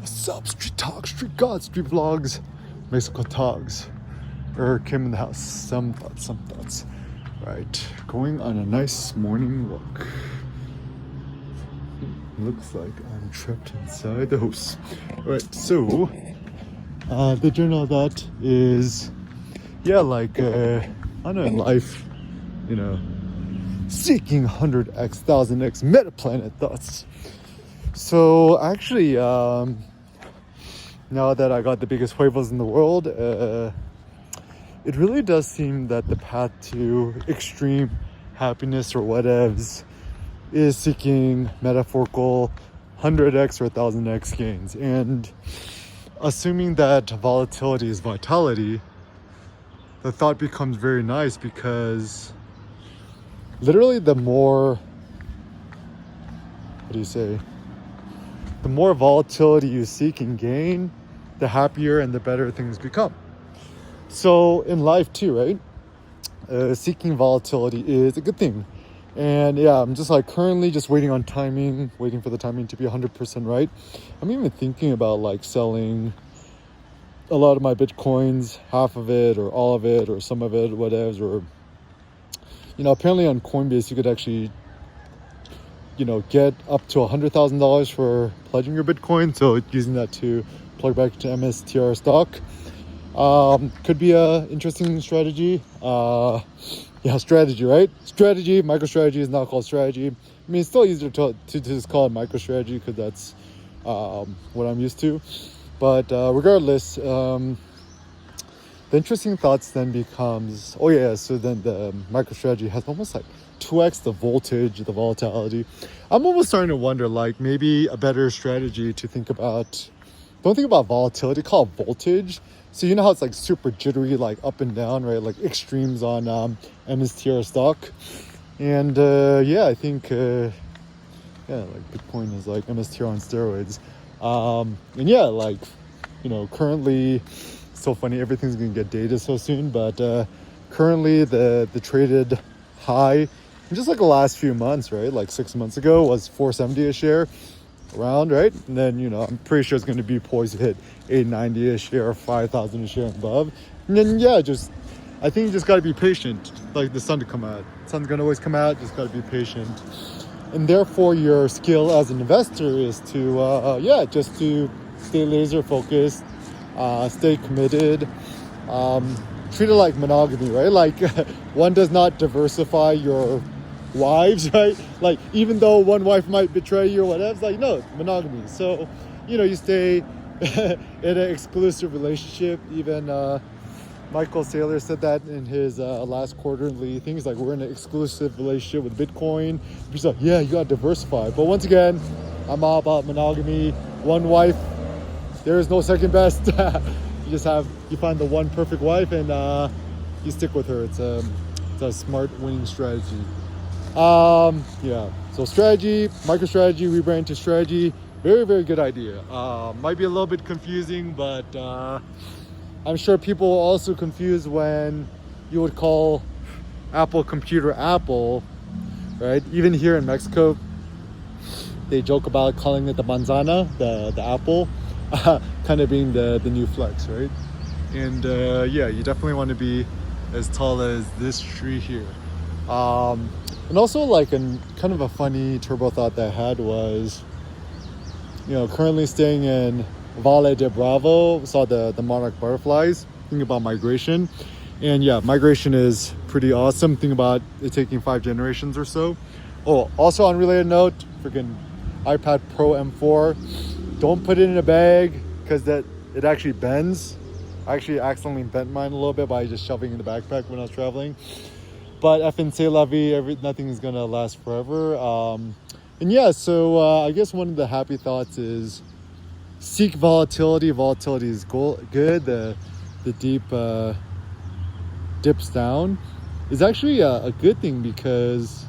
What's up, Street Talk, Street God, Street Vlogs, Mexico Talks. Came in the house. Some thoughts. Right, going on a nice morning walk. Looks like I'm trapped inside the house. Right, so the general thought is, I don't know, in life, seeking 100x, 1000x metaplanet thoughts. So actually, now that I got the biggest huevos in the world, it really does seem that the path to extreme happiness or whatevs is seeking metaphorical 100x or 1000x gains. And assuming that volatility is vitality, the thought becomes very nice, because literally the more volatility you seek and gain, the happier and the better things become. So in life too, right? Seeking volatility is a good thing. And I'm just currently just waiting for the timing to be 100% right. I'm even thinking about selling a lot of my Bitcoins, half of it or all of it or some of it, whatevs. Or, apparently on Coinbase you could actually get up to $100,000 for pledging your Bitcoin. So using that to plug back to MSTR stock could be a interesting strategy. Strategy, right? Strategy, MicroStrategy is not called strategy. I mean, it's still easier to just call it MicroStrategy, because that's what I'm used to. But regardless, the interesting thoughts then becomes, so then the MicroStrategy has almost 2x the voltage, the volatility. I'm almost starting to wonder, maybe a better strategy to think about. Don't think about volatility, call it voltage. So you know how it's super jittery, up and down, right? Extremes on MSTR stock. And I think Bitcoin is MSTR on steroids. Currently, it's so funny, everything's gonna get dated so soon, but currently the traded high in just the last few months, right? 6 months ago was 470 a share around, right? And then, I'm pretty sure it's going to be poised to hit 890 a share or 5,000 a share and above. And then, I think you just got to be patient, the sun to come out. The sun's going to always come out, just got to be patient. And therefore, your skill as an investor is to, just to stay laser focused, stay committed, treat it like monogamy, right? One does not diversify your wives, right? Even though one wife might betray you or whatever, it's no, monogamy. So, you stay in an exclusive relationship. Even Michael Saylor said that in his last quarterly things, we're in an exclusive relationship with Bitcoin. He's you gotta diversify. But once again, I'm all about monogamy. One wife, there is no second best. You find the one perfect wife and you stick with her. It's a smart winning strategy. So strategy, MicroStrategy, rebrand to strategy, very, very good idea. Might be a little bit confusing, but I'm sure people are also confused when you would call Apple computer Apple, right? Even here in Mexico, they joke about calling it the manzana, the apple, kind of being the new flex, right? And you definitely want to be as tall as this tree here. And also kind of a funny turbo thought that I had was, currently staying in Valle de Bravo, saw the monarch butterflies, thinking about migration. And migration is pretty awesome. Think about it taking 5 generations or so. Oh, also on related note, freaking iPad Pro M4, don't put it in a bag, because it actually bends. I actually accidentally bent mine a little bit by just shoving it in the backpack when I was traveling. But effing c'est la vie, nothing is gonna last forever. So I guess one of the happy thoughts is seek volatility. Volatility is good. The deep dips down is actually a good thing, because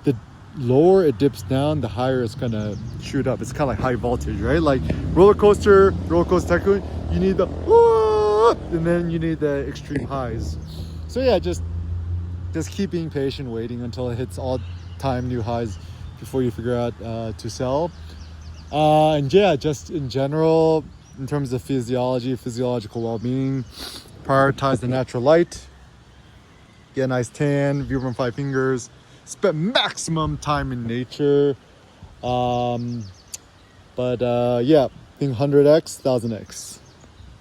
the lower it dips down, the higher it's gonna shoot up. It's kind of high voltage, right? Roller coaster tycoon, you need the and then you need the extreme highs. So just keep being patient, waiting until it hits all-time new highs before you figure out to sell. And yeah, just in general, in terms of physiological well-being, prioritize the natural light, get a nice tan, view from 5 fingers, spend maximum time in nature. But yeah, I think 100x, 1000x.